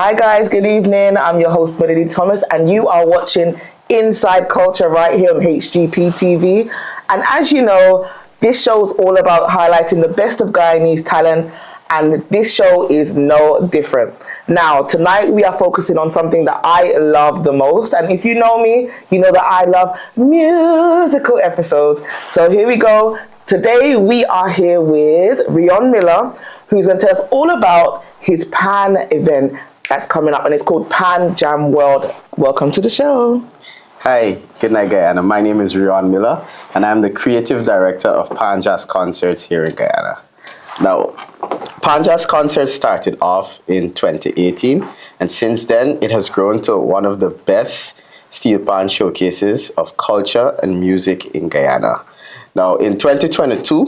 Hi guys, good evening. I'm your host Melody Thomas and you are watching Inside Culture right here on HGP TV. And as you know, this show is all about highlighting the best of Guyanese talent, and this show is no different. Now, tonight we are focusing on something that I love the most, and if you know me, you know that I love musical episodes. So here we go. Today we are here with Reon Miller, who's going to tell us all about his Pan event that's coming up, and it's called Pan Jam World. Welcome to the show. Hi, good night, Guyana. My name is Reon Miller, and I'm the creative director of Pan Jazz Concerts here in Guyana. Now, Pan Jazz Concerts started off in 2018, and since then, it has grown to one of the best steel pan showcases of culture and music in Guyana. Now, in 2022,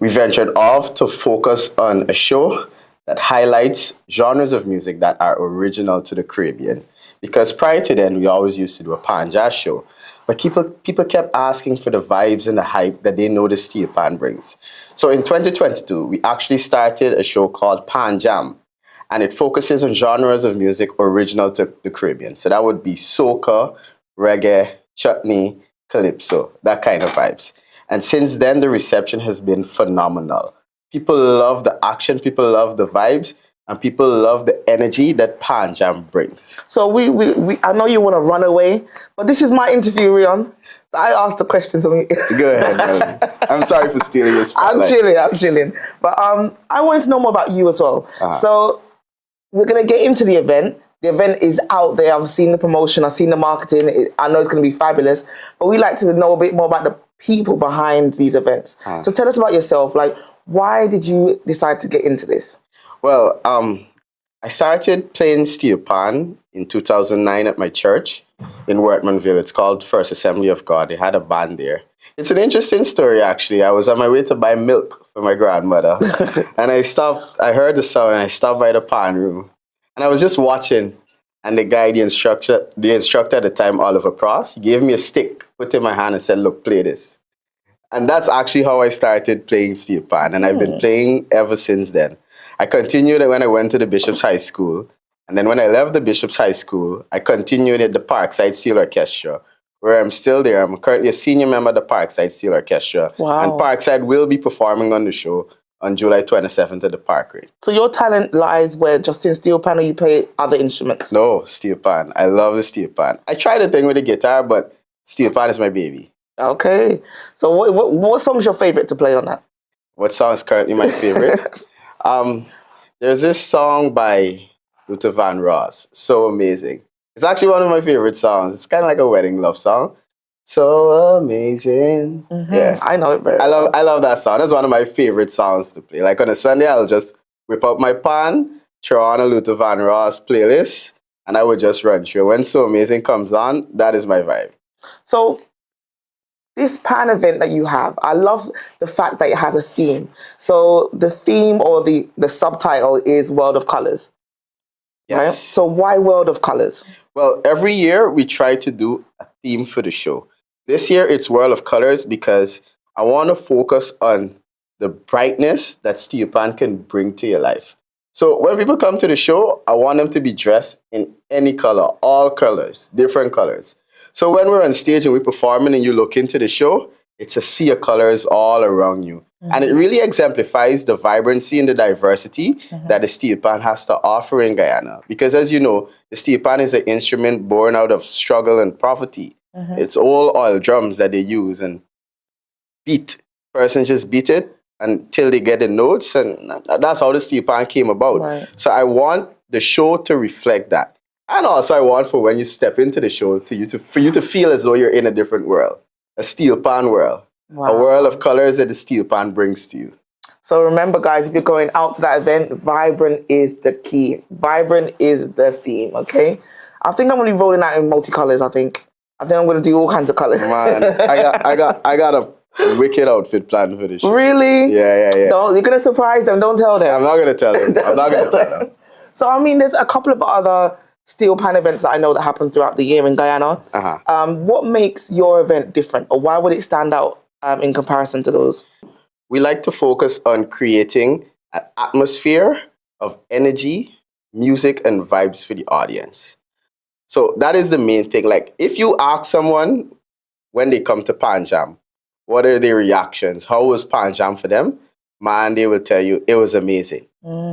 we ventured off to focus on a show that highlights genres of music that are original to the Caribbean. Because prior to then, we always used to do a pan jazz show. But people kept asking for the vibes and the hype that they know the steel pan brings. So in 2022, we actually started a show called Pan Jam. And it focuses on genres of music original to the Caribbean. So that would be soca, reggae, chutney, calypso, that kind of vibes. And since then, the reception has been phenomenal. People love the action, people love the vibes, and people love the energy that Pan Jam brings. So I know you want to run away, but this is my interview, Reon. So I asked the questions of you. Go ahead, Melanie. I'm sorry for stealing your spotlight. I'm chilling. But I wanted to know more about you as well. So we're going to get into the event. The event is out there. I've seen the promotion. I've seen the marketing. I know it's going to be fabulous. But we like to know a bit more about the people behind these events. So tell us about yourself. Like, why did you decide to get into this? Well, I started playing steel pan in 2009 at my church in Wortmanville. It's called First Assembly of God. They had a band there. It's an interesting story, actually. I was on my way to buy milk for my grandmother. And I heard the sound, and I stopped by the pan room. And I was just watching. And the guy, the instructor at the time, Oliver Pross, he gave me a stick, put it in my hand and said, look, play this. And that's actually how I started playing steel pan. And I've been playing ever since then. I continued when I went to the Bishop's High School. And then when I left the Bishop's High School, I continued at the Parkside Steel Orchestra, where I'm still there. I'm currently a senior member of the Parkside Steel Orchestra. Wow. And Parkside will be performing on the show on July 27th at the Parkway. So your talent lies where, just in steel pan, or you play other instruments? No, steel pan. I love the steel pan. I tried a thing with the guitar, but steel pan is my baby. Okay. So what song is your favorite to play on that? What song is currently my favorite? There's this song by Luther Vandross, So Amazing. It's actually one of my favorite songs. It's kind of like a wedding love song. So amazing. Yeah, I know it very well. I love that song. That's one of my favorite songs to play. Like on a Sunday, I'll just whip up my pan, throw on a Luther Vandross playlist, and I would just run through. When So Amazing comes on, that is my vibe. So this pan event that you have, I love the fact that it has a theme. So the theme, or the subtitle, is World of Colors. Yes. Right? So why World of Colors? Well, every year we try to do a theme for the show. This year it's World of Colors because I want to focus on the brightness that steel pan can bring to your life. So when people come to the show, I want them to be dressed in any color, all colors, different colors. So when we're on stage and we're performing and you look into the show, it's a sea of colors all around you. And it really exemplifies the vibrancy and the diversity that the steel pan has to offer in Guyana. Because as you know, the steel pan is an instrument born out of struggle and poverty. It's all oil drums that they use and beat. Persons just beat it until they get the notes, and that's how the steel pan came about. Right. So I want the show to reflect that. And also I want for when you step into the show for you to feel as though you're in a different world, a steel pan world, a world of colors that the steel pan brings to you. So remember, guys, if you're going out to that event, vibrant is the key. Vibrant is the theme, okay? I think I'm going to be rolling out in multicolors, I think I'm going to do all kinds of colors. Man, I got a wicked outfit planned for this show. Really? Yeah. You're going to surprise them. Don't tell them. I'm not going to tell them. So, I mean, there's a couple of other steel pan events that I know that happen throughout the year in Guyana. What makes your event different, or why would it stand out in comparison to those? We like to focus on creating an atmosphere of energy, music and vibes for the audience. So that is the main thing. Like, if you ask someone when they come to Panjam, what are their reactions? How was Panjam for them? Man, they will tell you it was amazing.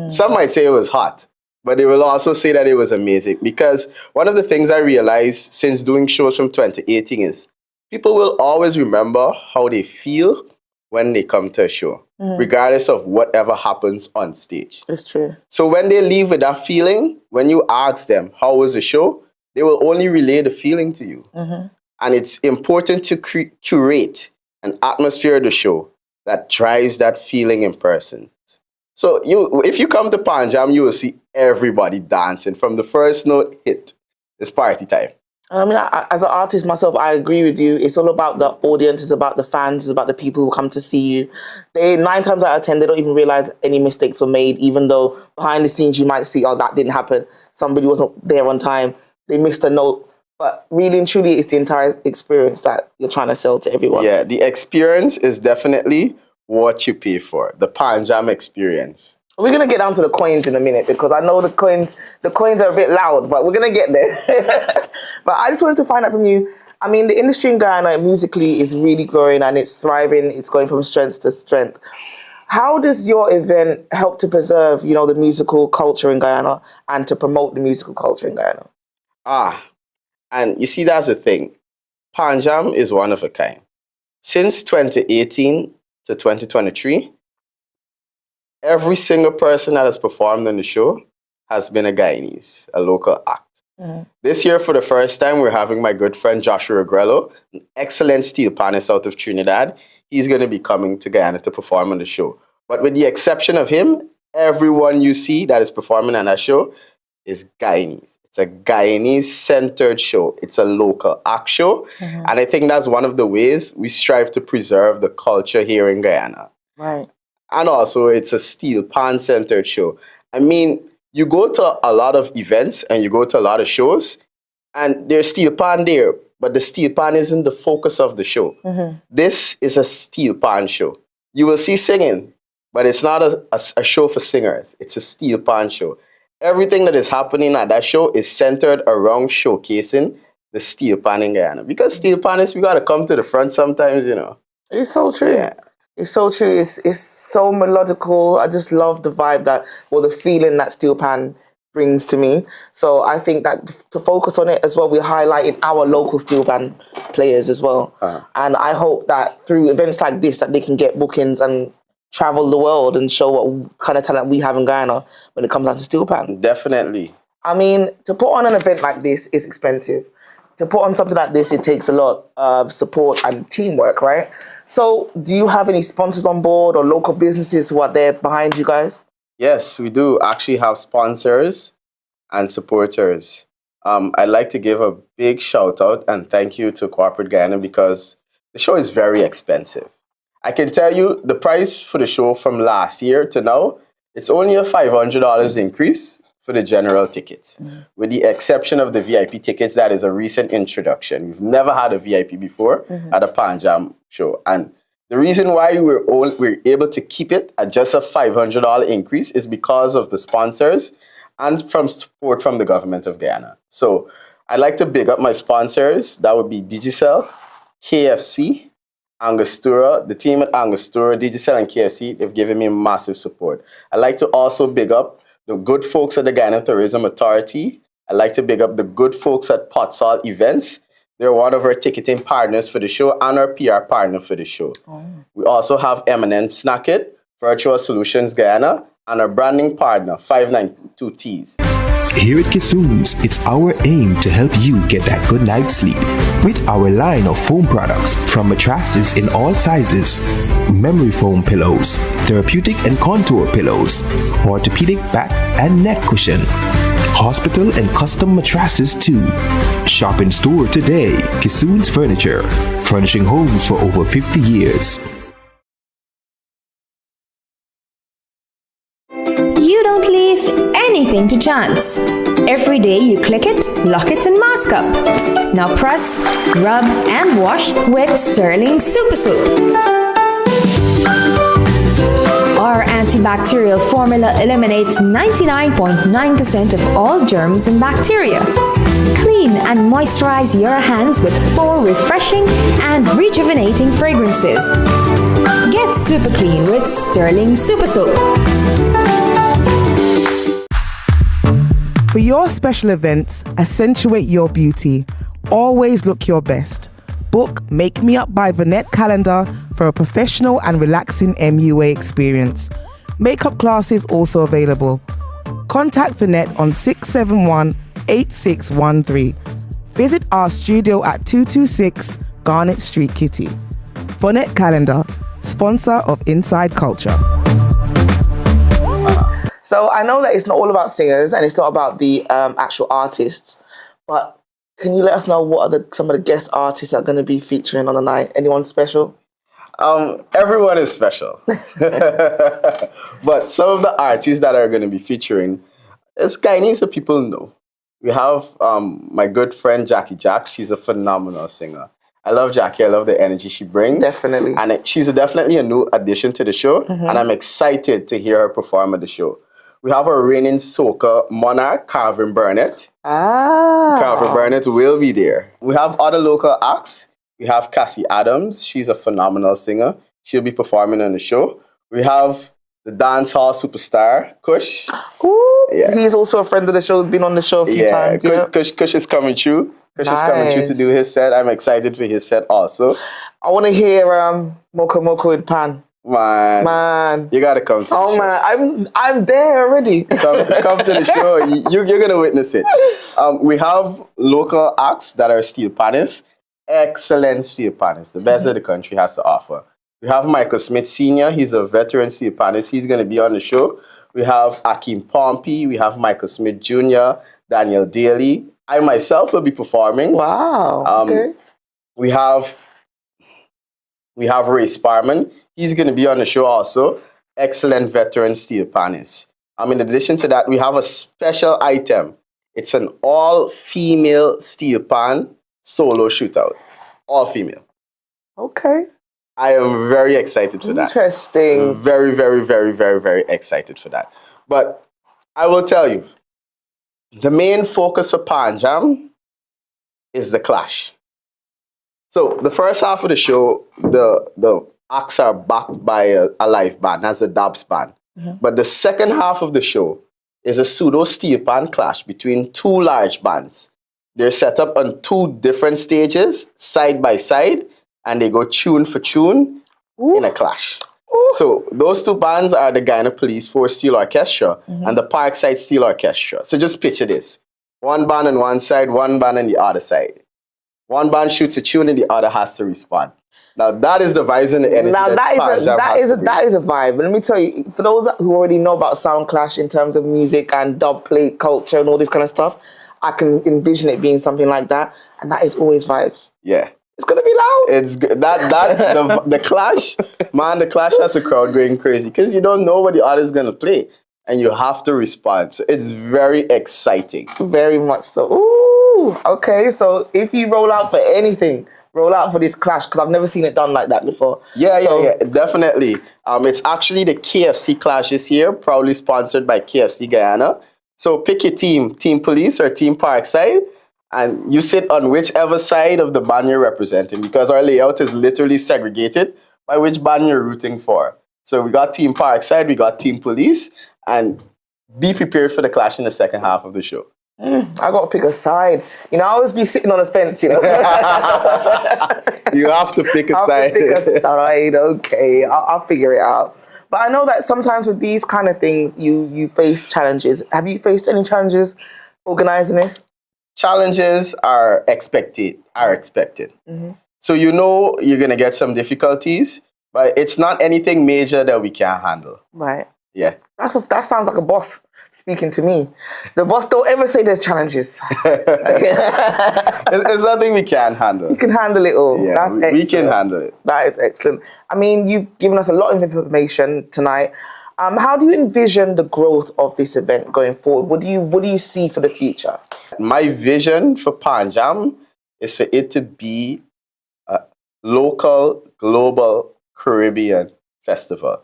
Some might say it was hot, but they will also say that it was amazing, because one of the things I realized since doing shows from 2018 is people will always remember how they feel when they come to a show, regardless of whatever happens on stage. It's true. So when they leave with that feeling, when you ask them, how was the show? They will only relay the feeling to you. And it's important to curate an atmosphere of the show that drives that feeling in person. So if you come to Panjam, you will see everybody dancing from the first note hit. It's party time. I mean, as an artist myself, I agree with you. It's all about the audience. It's about the fans. It's about the people who come to see you. 9 times out of 10, they don't even realize any mistakes were made, even though behind the scenes you might see, oh, that didn't happen. Somebody wasn't there on time. They missed a note. But really and truly, it's the entire experience that you're trying to sell to everyone. Yeah, the experience is definitely what you pay for. The Panjam experience. We're going to get down to the coins in a minute, because I know the coins are a bit loud, but we're going to get there. But I just wanted to find out from you, I mean, the industry in Guyana musically is really growing and it's thriving. It's going from strength to strength. How does your event help to preserve, the musical culture in Guyana and to promote the musical culture in Guyana? And you see, that's the thing. Panjam is one of a kind. Since 2018 to 2023, every single person that has performed on the show has been a Guyanese, a local act. This year, for the first time, we're having my good friend Joshua Agrello, an excellent steel panist out of Trinidad. He's going to be coming to Guyana to perform on the show. But with the exception of him, everyone you see that is performing on that show is Guyanese. It's a Guyanese-centered show. It's a local act show. And I think that's one of the ways we strive to preserve the culture here in Guyana. Right. And also, it's a steel pan-centered show. I mean, you go to a lot of events and you go to a lot of shows, and there's steel pan there, but the steel pan isn't the focus of the show. This is a steel pan show. You will see singing, but it's not a show for singers. It's a steel pan show. Everything that is happening at that show is centered around showcasing the steel pan in Guyana. Because steel panists, we got to come to the front sometimes, It's so true. Yeah. It's so true. It's so melodical. I just love the vibe the feeling that steel pan brings to me. So I think that to focus on it as well, we're highlighting our local steel pan players as well. And I hope that through events like this, that they can get bookings and travel the world and show what kind of talent we have in Guyana when it comes down to steel pan. Definitely. I mean, to put on an event like this is expensive. To put on something like this, it takes a lot of support and teamwork, right? So do you have any sponsors on board or local businesses who are there behind you guys? Yes, we do actually have sponsors and supporters. I'd like to give a big shout out and thank you to Corporate Guyana, because the show is very expensive. I can tell you the price for the show from last year to now, it's only a $500 increase for the general tickets, with the exception of the VIP tickets. That is a recent introduction. We've never had a VIP before at a Panjam show. And the reason why we're able to keep it at just a $500 increase is because of the sponsors and from support from the government of Guyana. So I'd like to big up my sponsors. That would be Digicel, KFC, Angostura, the team at Angostura, Digicel and KFC. They've given me massive support. I'd like to also big up the good folks at the Guyana Tourism Authority. I'd like to big up the good folks at Potsall Events. They're one of our ticketing partners for the show and our PR partner for the show. We also have Eminent Snacket, Virtual Solutions Guyana, and our branding partner, 592Ts. Here at Kissoons, it's our aim to help you get that good night's sleep. With our line of foam products, from mattresses in all sizes, memory foam pillows, therapeutic and contour pillows, orthopedic back and neck cushion, hospital and custom mattresses too. Shop in store today. Kissoons Furniture, furnishing homes for over 50 years. You don't leave anything to chance. Every day you click it, lock it and mask up. Now press, rub and wash with Sterling Super Soap. Our antibacterial formula eliminates 99.9% of all germs and bacteria. Clean and moisturize your hands with 4 refreshing and rejuvenating fragrances. Get super clean with Sterling Super Soap. For your special events, accentuate your beauty. Always look your best. Book Make Me Up by Vanette Calendar for a professional and relaxing MUA experience. Makeup classes also available. Contact Vanette on 671-8613. Visit our studio at 226 Garnet Street, Kitty. Vanette Calendar, sponsor of Inside Culture. So I know that it's not all about singers and it's not about the actual artists, but can you let us know what are some of the guest artists that are going to be featuring on the night? Anyone special? Everyone is special. But some of the artists that are going to be featuring is Guyanese that people know. We have my good friend Jackie Jack. She's a phenomenal singer. I love Jackie. I love the energy she brings. Definitely. And she's definitely a new addition to the show. And I'm excited to hear her perform at the show. We have our reigning soca monarch, Calvin Burnett. Calvin Burnett will be there. We have other local acts. We have Cassie Adams. She's a phenomenal singer. She'll be performing on the show. We have the dancehall superstar, Kush. Ooh, yeah. He's also a friend of the show. He's been on the show a few times. Kush is coming through. Kush is coming through to do his set. I'm excited for his set also. I want to hear Moko Moko with Pan. Man, you gotta come to the show. Man, I'm there already. Come to the show. You're gonna witness it. We have local acts that are steel panists, excellent steel panists, the best that the country has to offer. We have Michael Smith Sr. He's a veteran steel panist. He's gonna be on the show. We have Akeem Pompey. We have Michael Smith Jr., Daniel Daly. I myself will be performing. Wow. Okay. We have Ray Sparman. He's going to be on the show also. Excellent veteran steel panist. In addition to that, we have a special item. It's an all-female steel pan solo shootout. All female. Okay. I am very excited for that. Interesting. Very, very, very, very, very excited for that. But I will tell you, the main focus for Pan Jam is the clash. So the first half of the show, the acts are backed by a live band, that's a dubs band. But the second half of the show is a pseudo steel pan clash between 2 large bands. They're set up on 2 different stages, side by side, and they go tune for tune in a clash. So those 2 bands are the Guyana Police Force Steel Orchestra and the Parkside Steel Orchestra. So just picture this. 1 band on one side, 1 band on the other side. 1 band shoots a tune and the other has to respond. Now that is the vibes and the energy. Now that is a vibe. But let me tell you, for those who already know about sound clash in terms of music and dub plate culture and all this kind of stuff, I can envision it being something like that, and that is always vibes. Yeah, it's gonna be loud. It's the clash, man. The clash has a crowd going crazy because you don't know what the other is gonna play, and you have to respond. So it's very exciting. Very much so. Ooh, okay. So if you roll out for anything, roll out for this clash, because I've never seen it done like that before. Yeah, definitely. It's actually the KFC clash this year, proudly sponsored by KFC Guyana. So pick your team Police or Team Parkside, and you sit on whichever side of the band you're representing, because our layout is literally segregated by which band you're rooting for. So we got Team Parkside, we got Team Police, and be prepared for the clash in the second half of the show. I got to pick a side. I always be sitting on the fence, You have to pick a side. Pick a side, okay. I'll figure it out. But I know that sometimes with these kind of things, you face challenges. Have you faced any challenges organizing this? Challenges are expected. So you're going to get some difficulties, but it's not anything major that we can't handle. Right. Yeah. That sounds like a boss speaking to me. The boss don't ever say there's challenges. It's nothing we can't handle. You can handle it all. Yeah, That's excellent. We can handle it. That is excellent. You've given us a lot of information tonight. How do you envision the growth of this event going forward? What do you see for the future? My vision for Pan Jam is for it to be a local, global Caribbean festival.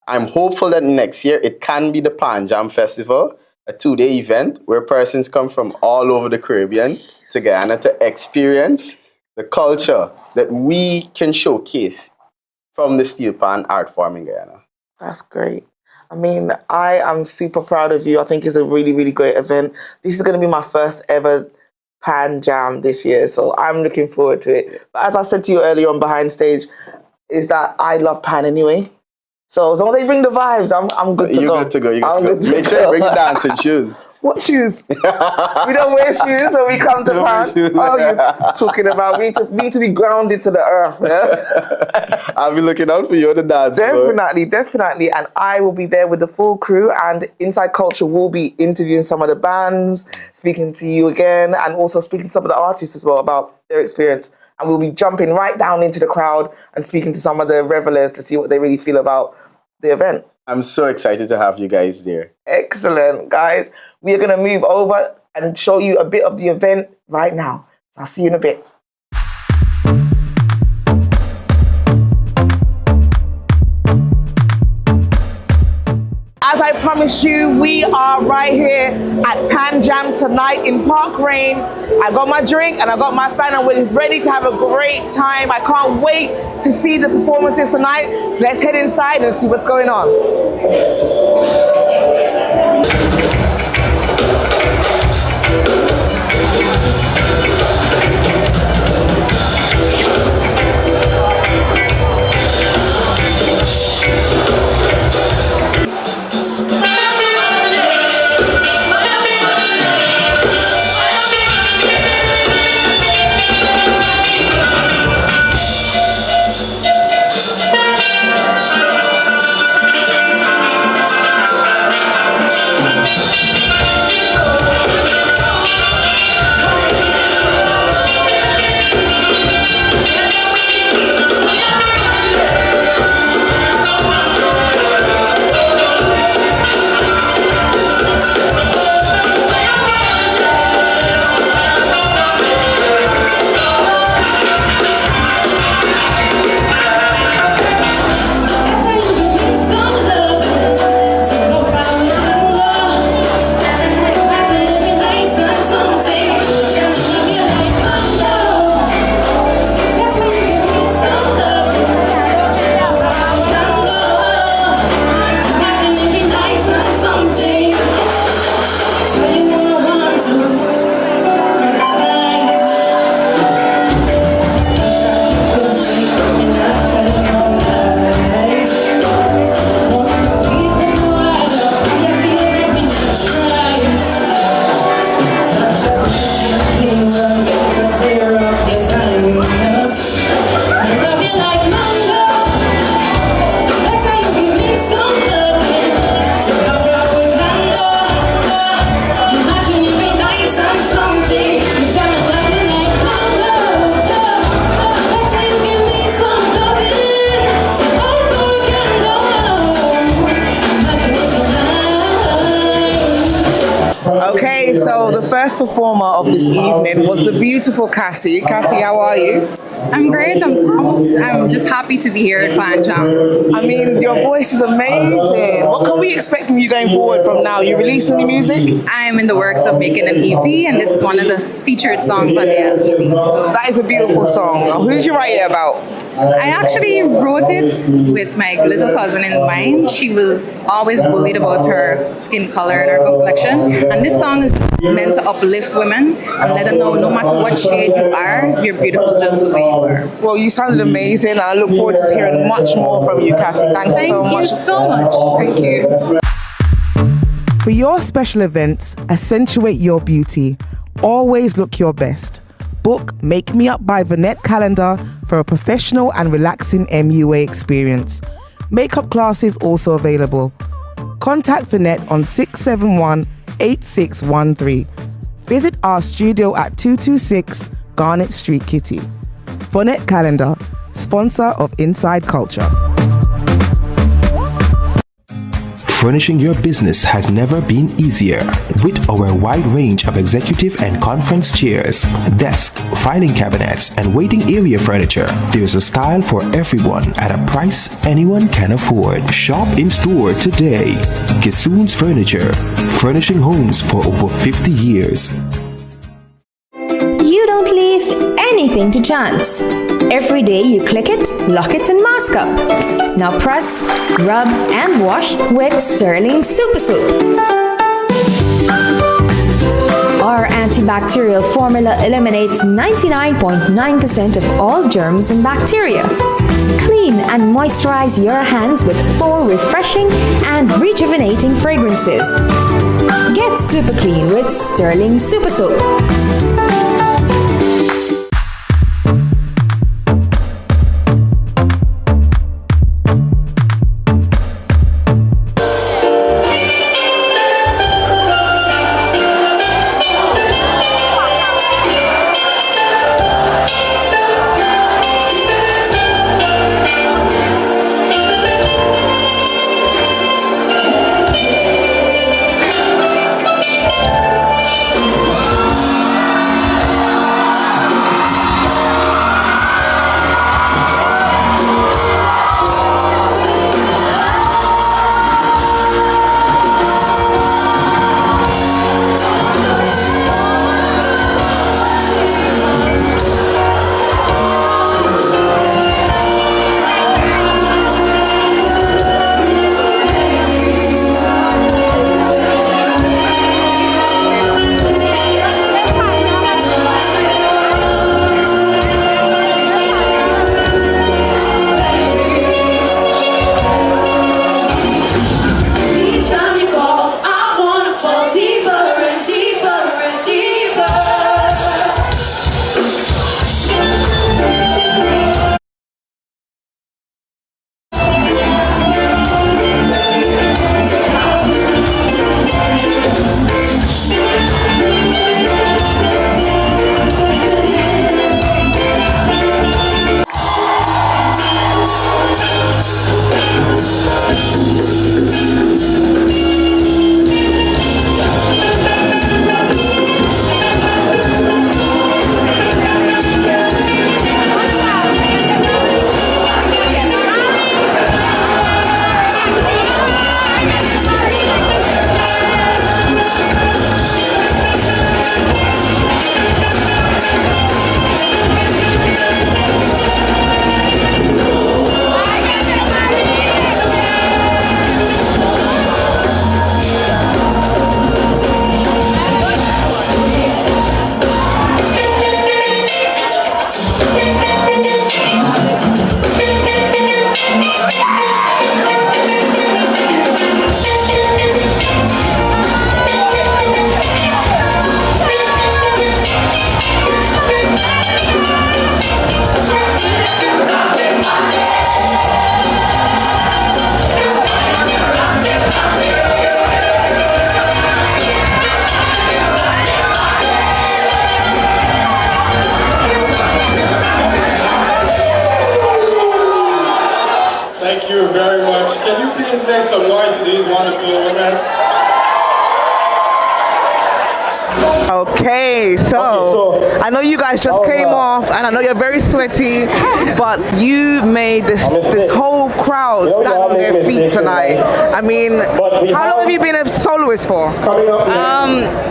I'm hopeful that next year it can be the Pan Jam Festival, a 2-day event where persons come from all over the Caribbean to Guyana to experience the culture that we can showcase from the steel pan art form in Guyana. That's great. I mean, I am super proud of you. I think it's a really, really great event. This is going to be my first ever Pan Jam this year, so I'm looking forward to it. But as I said to you earlier on behind stage, is that I love Pan anyway. So as long as they bring the vibes, I'm good to go. You're good to go. Make sure you bring your dancing shoes. What shoes? We don't wear shoes when we come to Pan. Oh, you're talking about we need to be grounded to the earth. Yeah? I'll be looking out for you on the dance floor. Definitely. And I will be there with the full crew, and Inside Culture will be interviewing some of the bands, speaking to you again, and also speaking to some of the artists as well about their experience. And we'll be jumping right down into the crowd and speaking to some of the revelers to see what they really feel about the event. I'm so excited to have you guys there. Excellent, guys. We are going to move over and show you a bit of the event right now. I'll see you in a bit. As I promised you, we are right here at Pan Jam tonight in Park Rain. I got my drink and I got my fan and we're ready to have a great time. I can't wait to see the performances tonight. So let's head inside and see what's going on. Okay, so the first performer of this evening was the beautiful Cassie. Cassie, how are you? I'm great. I'm pumped. I'm just happy to be here at Pan Jam. I mean, your voice is amazing. What can we expect from you going forward from now? You released any music? I'm in the works of making an EP, and this is one of the featured songs on the EP. So that is a beautiful song. Who did you write it about? I actually wrote it with my little cousin in mind. She was always bullied about her skin color and her complexion, and this song is meant to uplift women and let them know no matter what shade you are, you're beautiful just the way you are. Well, you sounded amazing, and I look forward to hearing much more from you, Cassie. Thank you so much. Thank you so much. Thank you. For your special events, accentuate your beauty. Always look your best. Book Make Me Up by Vanette Calendar for a professional and relaxing MUA experience. Makeup classes also available. Contact Vanette on 671-8613. Visit our studio at 226 Garnet Street, Kitty. Vanette Calendar, sponsor of Inside Culture. furnishing your business has never been easier. With our wide range of executive and conference chairs, desk, filing cabinets, and waiting area furniture, there's a style for everyone at a price anyone can afford. Shop in store today. Kissoon's Furniture, furnishing homes for over 50 years. You don't leave anything to chance. Every day you click it, lock it, and mask up. Now press, rub, and wash with Sterling Super Soap. Our antibacterial formula eliminates 99.9% of all germs and bacteria. Clean and moisturize your hands with 4 refreshing and rejuvenating fragrances. Get super clean with Sterling Super Soap. Okay, so I know you guys just came off, and I know you're very sweaty, but you made this whole crowd stand on their feet tonight. I mean, how long have you been a soloist for?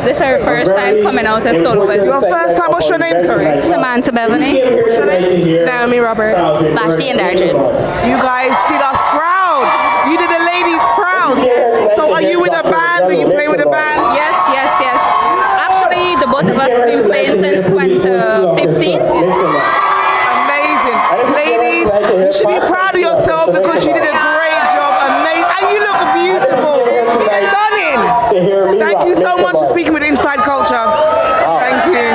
This is our first time coming out as soloist. Your first time? What's your name, sorry? Samantha Beverly. What's your name? Naomi Robert. Vashti and Darjin. You guys did us proud. You did the ladies proud. So are you with a band? Are you playing with a band? Yes. Actually, the both of us have been playing since 2015. Amazing. Ladies, you should be proud of yourself because you did a great job. Amazing. And you look beautiful. Stunning. Thank you so much for speaking with Inside Culture. Thank you.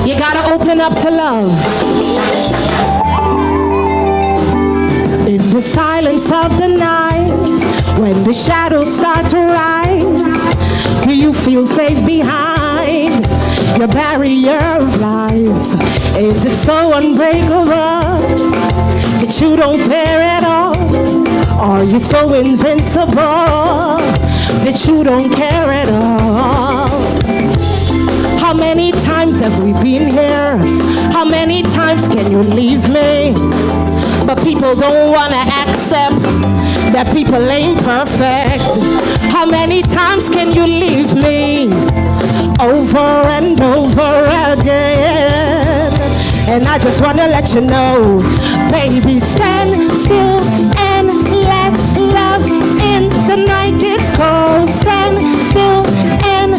You gotta open up to love. the silence of the night, when the shadows start to rise, do you feel safe behind your barrier of lies? Is it so unbreakable that you don't fear at all? Are you so invincible that you don't care at all? How many times have we been here? How many times can you leave me? But people don't wanna accept that people ain't perfect. How many times can you leave me? Over and over again. And I just wanna let you know, baby, stand still and let love in. The night gets cold. Stand still and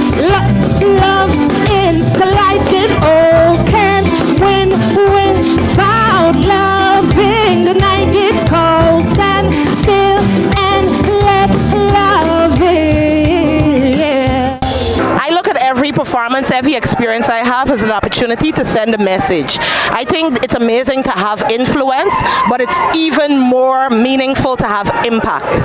love in. The lights get old. Can't win without loving. The night gets cold. Stand still and let love in. I look at every performance, every experience I have as an opportunity to send a message. I think it's amazing to have influence, but it's even more meaningful to have impact.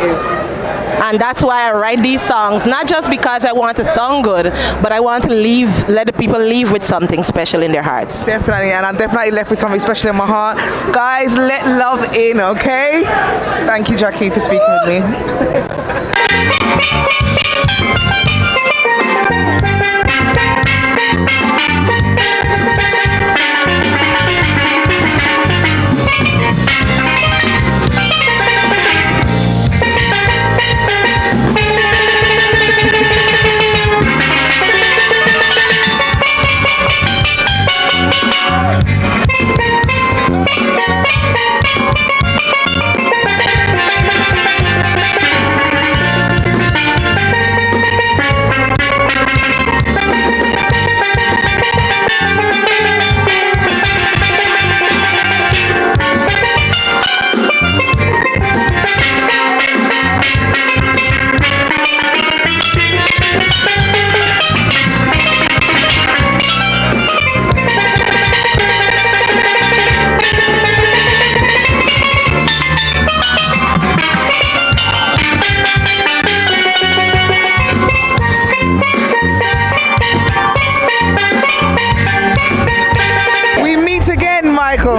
And that's why I write these songs, not just because I want to sound good, but I want to let the people leave with something special in their hearts. Definitely, and I'm definitely left with something special in my heart. Guys, let love in, okay? Thank you, Jackie, for speaking with me. Michael.